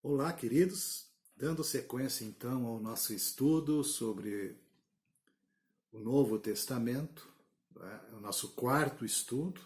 Olá, queridos. Dando sequência então ao nosso estudo sobre o Novo Testamento, o nosso quarto estudo.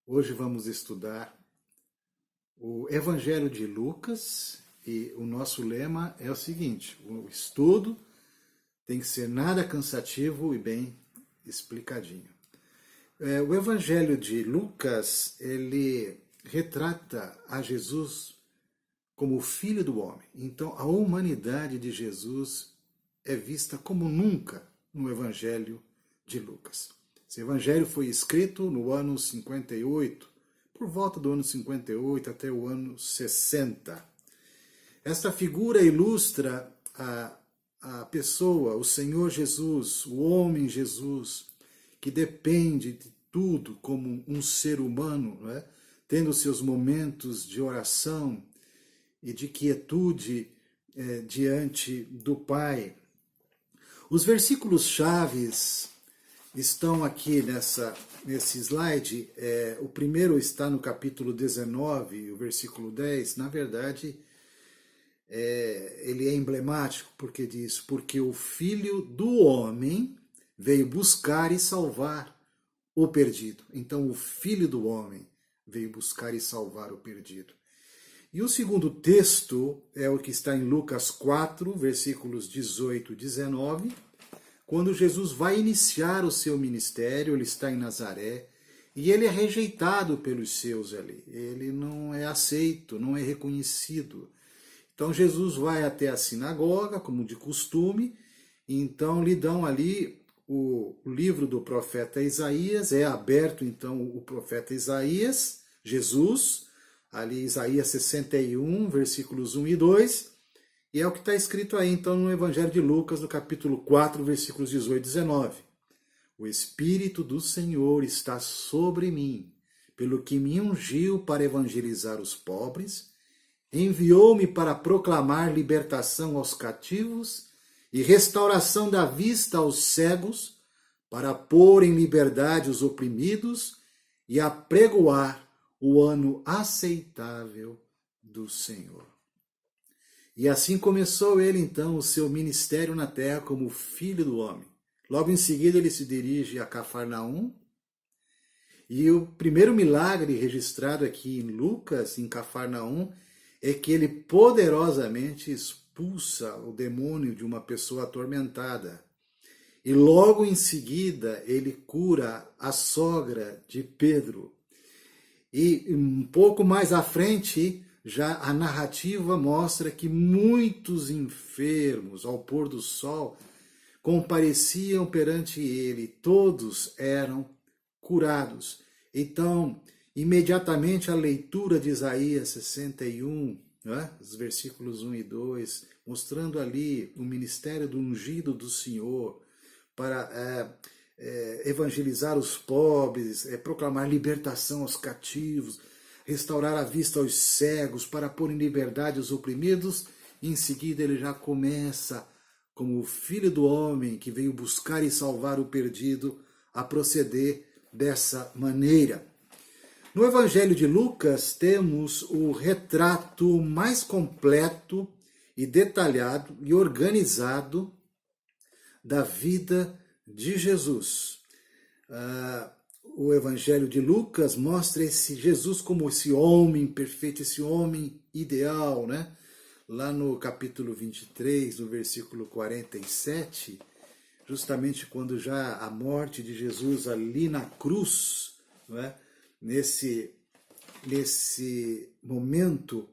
Hoje vamos estudar o Evangelho de Lucas e o nosso lema é o seguinte: o estudo tem que ser nada cansativo e bem explicadinho. O Evangelho de Lucas, ele retrata a Jesus como o Filho do Homem. Então, a humanidade de Jesus é vista como nunca no Evangelho de Lucas. Esse Evangelho foi escrito no ano 58, por volta do ano 58 até o ano 60. Esta figura ilustra a pessoa, o Senhor Jesus, o homem Jesus, que depende de tudo como um ser humano, né? Tendo seus momentos de oração e de quietude diante do Pai. Os versículos chaves estão aqui nesse slide. O primeiro está no capítulo 19, o versículo 10. Na verdade, ele é emblemático porque diz: porque o Filho do Homem veio buscar e salvar o perdido. Então, o Filho do Homem veio buscar e salvar o perdido. E o segundo texto é o que está em Lucas 4, versículos 18 e 19, quando Jesus vai iniciar o seu ministério. Ele está em Nazaré e ele é rejeitado pelos seus ali. Ele não é aceito, não é reconhecido. Então Jesus vai até a sinagoga, como de costume, e então lhe dão ali o livro do profeta Isaías. É aberto então o profeta Isaías, Jesus, ali Isaías 61, versículos 1 e 2, e é o que está escrito aí então no Evangelho de Lucas, no capítulo 4, versículos 18 e 19. O Espírito do Senhor está sobre mim, pelo que me ungiu para evangelizar os pobres, enviou-me para proclamar libertação aos cativos e restauração da vista aos cegos, para pôr em liberdade os oprimidos e apregoar o ano aceitável do Senhor. E assim começou ele, então, o seu ministério na terra como Filho do Homem. Logo em seguida, ele se dirige a Cafarnaum. E o primeiro milagre registrado aqui em Lucas, em Cafarnaum, é que ele poderosamente expulsa o demônio de uma pessoa atormentada. E logo em seguida, ele cura a sogra de Pedro. E um pouco mais à frente, já a narrativa mostra que muitos enfermos, ao pôr do sol, compareciam perante ele. Todos eram curados. Então, imediatamente a leitura de Isaías 61, né, os versículos 1 e 2, mostrando ali o ministério do ungido do Senhor para evangelizar os pobres, proclamar libertação aos cativos, restaurar a vista aos cegos, para pôr em liberdade os oprimidos. E em seguida ele já começa, como o Filho do Homem que veio buscar e salvar o perdido, a proceder dessa maneira. No Evangelho de Lucas temos o retrato mais completo e detalhado e organizado da vida de Jesus. O Evangelho de Lucas mostra esse Jesus como esse homem perfeito, esse homem ideal, né? Lá no capítulo 23, no versículo 47, justamente quando já a morte de Jesus ali na cruz, não é? Nesse momento,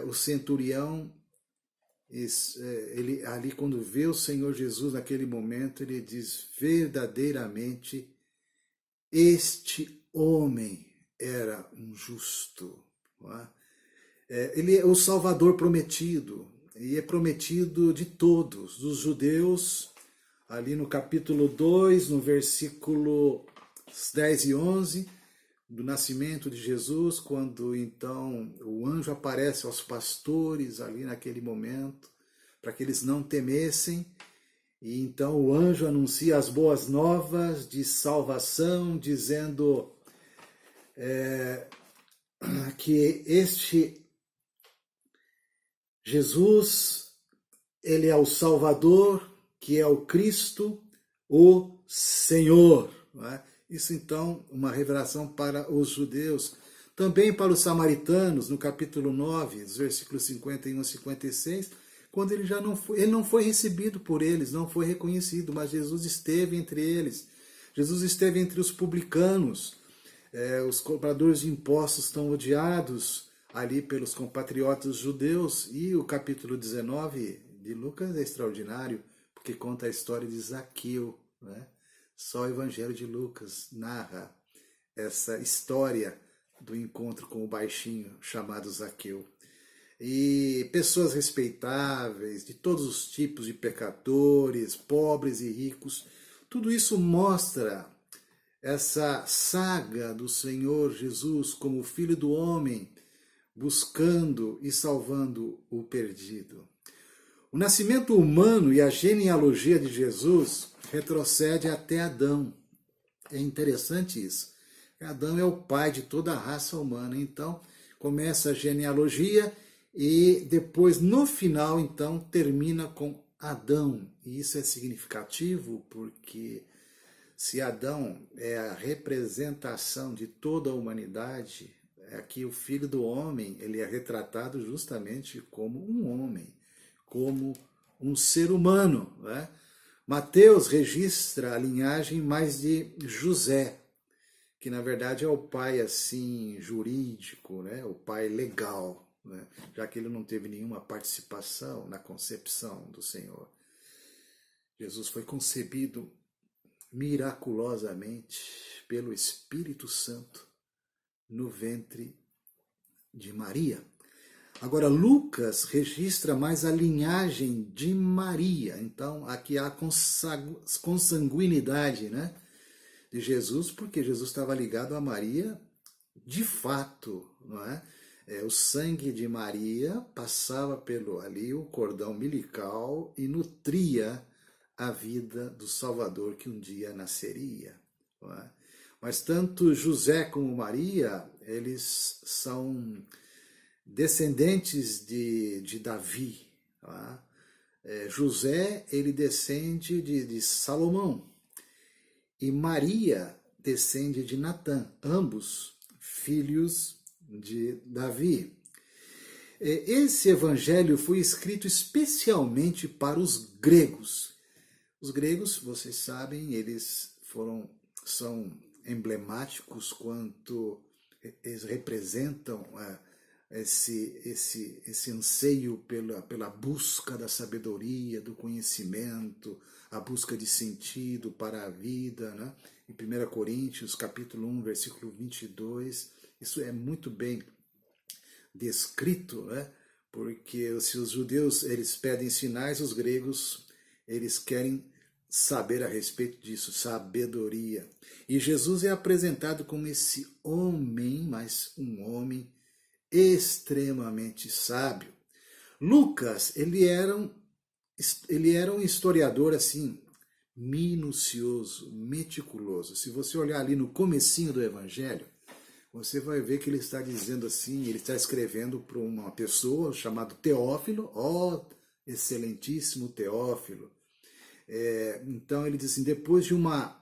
o centurião, ele ali quando vê o Senhor Jesus naquele momento, ele diz: verdadeiramente este homem era um justo. Não é? Ele é o Salvador prometido, e é prometido de todos, dos judeus, ali no capítulo 2, no versículo 10 e 11, do nascimento de Jesus, quando então o anjo aparece aos pastores ali naquele momento, para que eles não temessem, e então o anjo anuncia as boas novas de salvação, dizendo que Jesus, ele é o Salvador, que é o Cristo, o Senhor. Não é? Isso então, uma revelação para os judeus. Também para os samaritanos, no capítulo 9, os versículos 51 a 56, quando ele não foi recebido por eles, não foi reconhecido, mas Jesus esteve entre eles. Jesus esteve entre os publicanos, os cobradores de impostos estão odiados ali pelos compatriotas judeus, e o capítulo 19 de Lucas é extraordinário, porque conta a história de Zaqueu. Né? Só o Evangelho de Lucas narra essa história do encontro com o baixinho chamado Zaqueu. E pessoas respeitáveis, de todos os tipos de pecadores, pobres e ricos, tudo isso mostra essa saga do Senhor Jesus como Filho do Homem, buscando e salvando o perdido. O nascimento humano e a genealogia de Jesus retrocede até Adão. É interessante isso. Adão é o pai de toda a raça humana. Então, começa a genealogia e depois, no final, então, termina com Adão. E isso é significativo porque se Adão é a representação de toda a humanidade, aqui o Filho do Homem, ele é retratado justamente como um homem, como um ser humano. Né? Mateus registra a linhagem mais de José, que na verdade é o pai assim jurídico, né? O pai legal, né? Já que ele não teve nenhuma participação na concepção do Senhor. Jesus foi concebido miraculosamente pelo Espírito Santo no ventre de Maria. Agora, Lucas registra mais a linhagem de Maria. Então, aqui há consanguinidade, né, de Jesus, porque Jesus estava ligado a Maria de fato, não é? O sangue de Maria passava pelo ali o cordão umbilical e nutria a vida do Salvador que um dia nasceria. Não é? Mas tanto José como Maria, eles são descendentes de Davi. José, ele descende de Salomão. E Maria descende de Natã, ambos filhos de Davi. Esse evangelho foi escrito especialmente para os gregos. Os gregos, vocês sabem, são emblemáticos quanto eles representam esse anseio pela busca da sabedoria, do conhecimento, a busca de sentido para a vida. Né? Em 1 Coríntios, capítulo 1, versículo 22, isso é muito bem descrito, né? Porque se os judeus eles pedem sinais, os gregos eles querem saber a respeito disso, sabedoria. E Jesus é apresentado como esse homem, mas um homem extremamente sábio. Lucas, ele era um historiador assim, minucioso, meticuloso. Se você olhar ali no comecinho do evangelho, você vai ver que ele está dizendo assim, ele está escrevendo para uma pessoa chamada Teófilo, excelentíssimo Teófilo. Então ele diz assim, depois de uma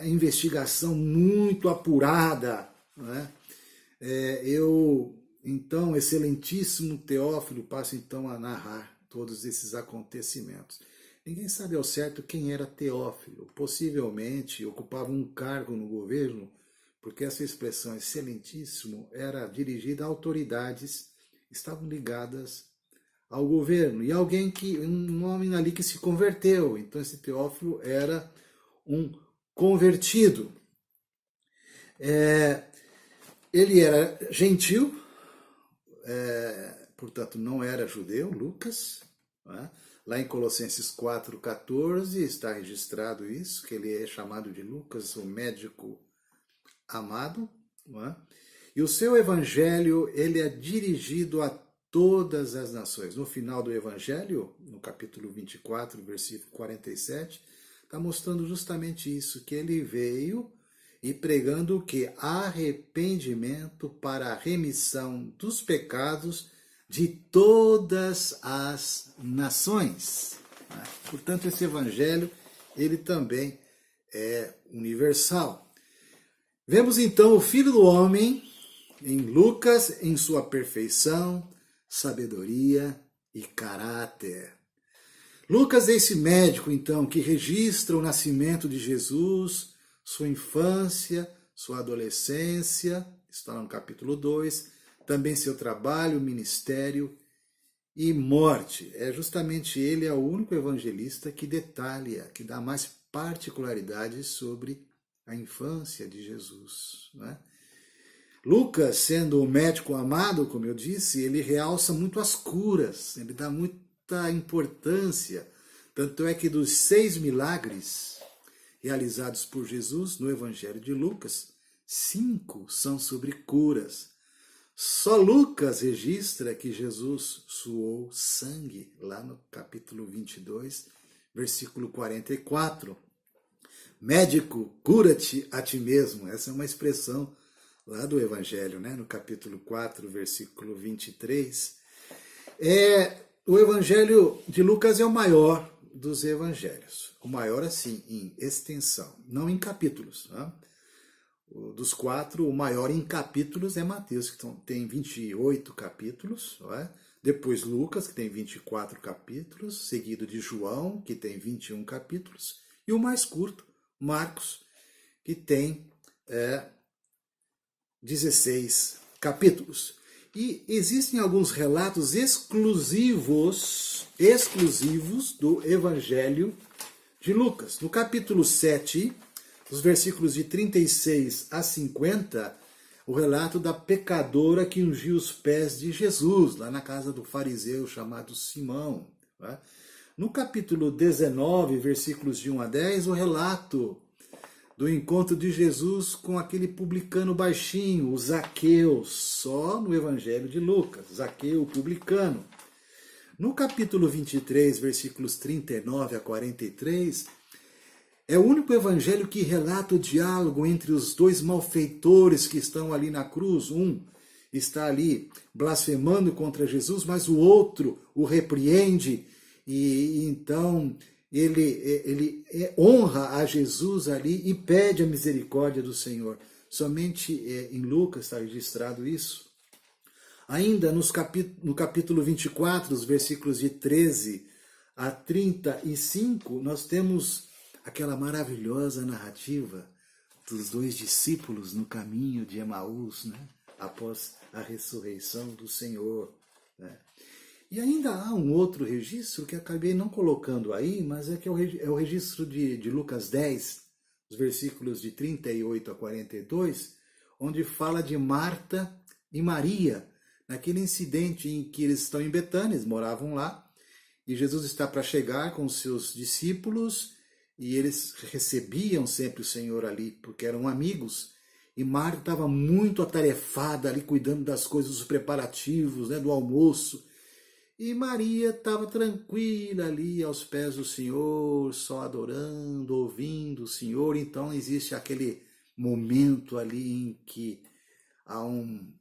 investigação muito apurada, né, então, excelentíssimo Teófilo passa então a narrar todos esses acontecimentos. Ninguém sabe ao certo quem era Teófilo. Possivelmente ocupava um cargo no governo, porque essa expressão excelentíssimo era dirigida a autoridades que estavam ligadas ao governo. E um homem ali que se converteu. Então esse Teófilo era um convertido. Ele era gentil, portanto não era judeu, Lucas. Né? Lá em Colossenses 4,14 está registrado isso, que ele é chamado de Lucas, o médico amado. Né? E o seu evangelho ele é dirigido a todas as nações. No final do evangelho, no capítulo 24, versículo 47, está mostrando justamente isso, que ele veio e pregando o que? Arrependimento para a remissão dos pecados de todas as nações. Portanto, esse evangelho, ele também é universal. Vemos então o Filho do Homem em Lucas em sua perfeição, sabedoria e caráter. Lucas é esse médico, então, que registra o nascimento de Jesus, sua infância, sua adolescência, está no capítulo 2, também seu trabalho, ministério e morte. É justamente ele é o único evangelista que detalha, que dá mais particularidades sobre a infância de Jesus, né? Lucas, sendo o médico amado, como eu disse, ele realça muito as curas, ele dá muita importância. Tanto é que dos 6 milagres realizados por Jesus no Evangelho de Lucas, 5 são sobre curas. Só Lucas registra que Jesus suou sangue, lá no capítulo 22, versículo 44. Médico, cura-te a ti mesmo. Essa é uma expressão lá do Evangelho, né? No capítulo 4, versículo 23. O Evangelho de Lucas é o maior dos evangelhos. O maior, assim, em extensão, não em capítulos. Né? Dos 4, o maior em capítulos é Mateus, que tem 28 capítulos. Não é? Depois Lucas, que tem 24 capítulos, seguido de João, que tem 21 capítulos. E o mais curto, Marcos, que tem 16 capítulos. E existem alguns relatos exclusivos do Evangelho de Lucas. No capítulo 7, os versículos de 36 a 50, o relato da pecadora que ungiu os pés de Jesus, lá na casa do fariseu chamado Simão. Né? No capítulo 19, versículos de 1 a 10, o relato do encontro de Jesus com aquele publicano baixinho, o Zaqueu, só no Evangelho de Lucas, Zaqueu, o publicano. No capítulo 23, versículos 39 a 43, é o único evangelho que relata o diálogo entre os dois malfeitores que estão ali na cruz. Um está ali blasfemando contra Jesus, mas o outro o repreende e então ele honra a Jesus ali e pede a misericórdia do Senhor. Somente em Lucas está registrado isso. Ainda no capítulo 24, os versículos de 13 a 35, nós temos aquela maravilhosa narrativa dos 2 discípulos no caminho de Emaús, né? Após a ressurreição do Senhor. Né? E ainda há um outro registro que acabei não colocando aí, mas é o registro de Lucas 10, os versículos de 38 a 42, onde fala de Marta e Maria, naquele incidente em que eles estão em Betânia, eles moravam lá, e Jesus está para chegar com os seus discípulos, e eles recebiam sempre o Senhor ali, porque eram amigos, e Marta estava muito atarefada ali, cuidando das coisas, dos preparativos, né, do almoço, e Maria estava tranquila ali aos pés do Senhor, só adorando, ouvindo o Senhor. Então existe aquele momento ali em que há um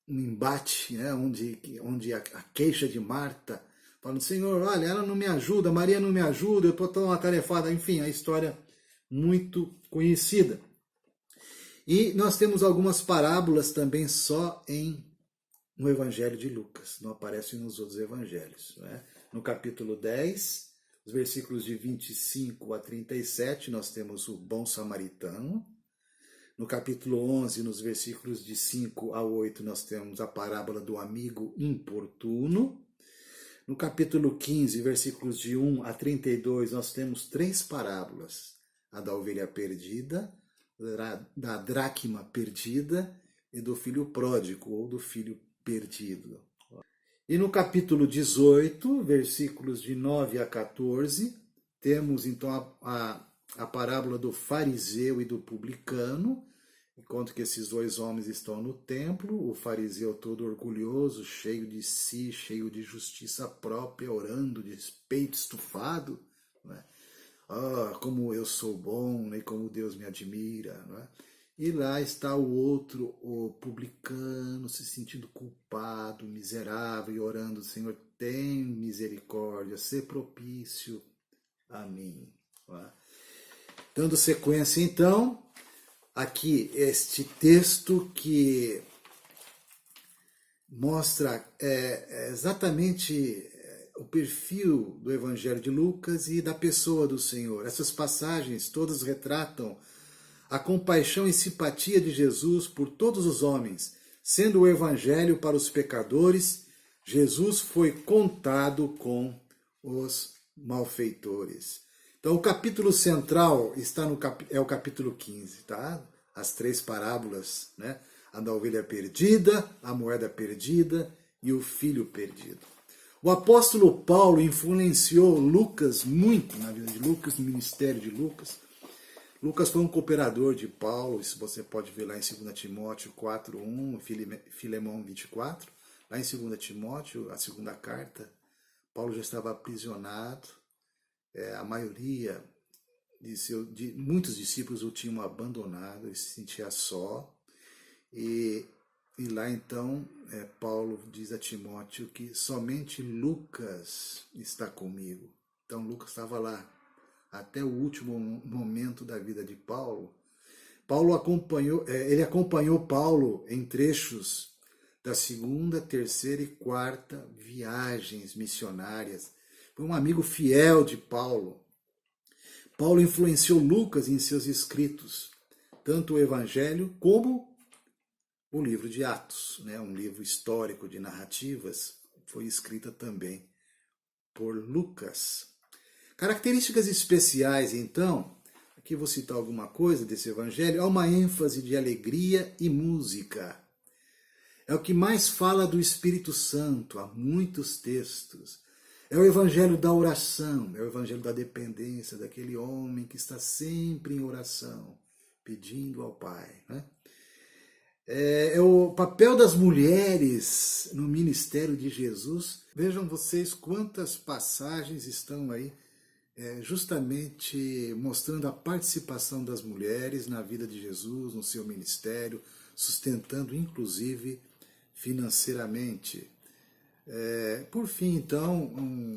embate, né? onde a queixa de Marta, falando, Senhor, olha, ela não me ajuda, Maria não me ajuda, eu estou tão atarefada. Enfim, a história muito conhecida. E nós temos algumas parábolas também só no Evangelho de Lucas, não aparecem nos outros evangelhos. Né? No capítulo 10, os versículos de 25 a 37, nós temos o bom samaritano. No capítulo 11, nos versículos de 5 a 8, nós temos a parábola do amigo importuno. No capítulo 15, versículos de 1 a 32, nós temos 3 parábolas. A da ovelha perdida, da dracma perdida e do filho pródigo, ou do filho perdido. E no capítulo 18, versículos de 9 a 14, temos então a parábola do fariseu e do publicano, enquanto que esses 2 homens estão no templo, o fariseu todo orgulhoso, cheio de si, cheio de justiça própria, orando de peito estufado, né? ah, como eu sou bom, né, como Deus me admira, não é? E lá está o outro, o publicano, se sentindo culpado, miserável, e orando: Senhor, tem misericórdia, sê propício a mim. Não é? Dando sequência, então, aqui este texto que mostra exatamente o perfil do Evangelho de Lucas e da pessoa do Senhor. Essas passagens todas retratam a compaixão e simpatia de Jesus por todos os homens. Sendo o Evangelho para os pecadores, Jesus foi contado com os malfeitores. Então, o capítulo central está é o capítulo 15, tá? As três parábolas, né? A da ovelha perdida, a moeda perdida e o filho perdido. O apóstolo Paulo influenciou Lucas muito na vida de Lucas, no ministério de Lucas. Lucas foi um cooperador de Paulo, isso você pode ver lá em 2 Timóteo 4:1, Filemão 24. Lá em 2 Timóteo, a segunda carta, Paulo já estava aprisionado. A maioria de muitos discípulos o tinham abandonado, ele se sentia só. E lá então, Paulo diz a Timóteo que somente Lucas está comigo. Então Lucas estava lá até o último momento da vida de Paulo. Ele acompanhou Paulo em trechos da segunda, terceira e quarta viagens missionárias. Foi um amigo fiel de Paulo. Paulo influenciou Lucas em seus escritos, tanto o Evangelho como o livro de Atos, né? Um livro histórico de narrativas, foi escrita também por Lucas. Características especiais, então, aqui vou citar alguma coisa desse evangelho, há uma ênfase de alegria e música. É o que mais fala do Espírito Santo, há muitos textos. É o evangelho da oração, é o evangelho da dependência, daquele homem que está sempre em oração, pedindo ao Pai, né? É o papel das mulheres no ministério de Jesus. Vejam vocês quantas passagens estão aí justamente mostrando a participação das mulheres na vida de Jesus, no seu ministério, sustentando inclusive financeiramente. Por fim, então,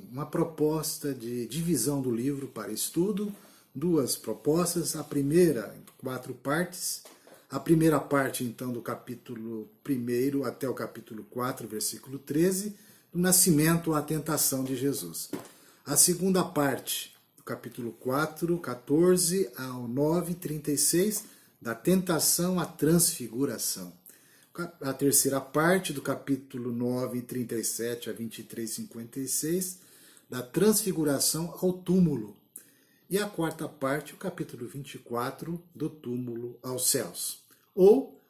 uma proposta de divisão do livro para estudo, duas propostas. A primeira, 4 partes. A primeira parte, então, do capítulo 1 até o capítulo 4, versículo 13, do nascimento à tentação de Jesus. A segunda parte, do capítulo 4, 14 ao 9, 36, da tentação à transfiguração. A terceira parte, do capítulo 9, 37 a 23, 56, da transfiguração ao túmulo. E a quarta parte, o capítulo 24, do túmulo aos céus. Ou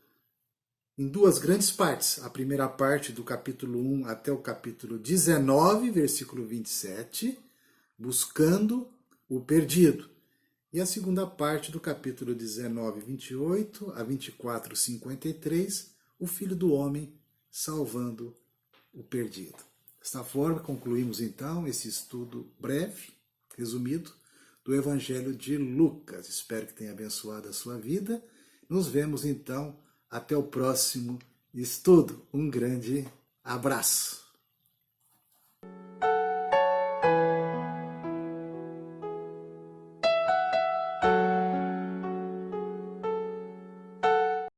em duas grandes partes. A primeira parte, do capítulo 1 até o capítulo 19, versículo 27, buscando o perdido. E a segunda parte, do capítulo 19, 28 a 24, 53, o Filho do Homem salvando o perdido. Desta forma, concluímos então esse estudo breve, resumido, do Evangelho de Lucas. Espero que tenha abençoado a sua vida. Nos vemos então até o próximo estudo. Um grande abraço.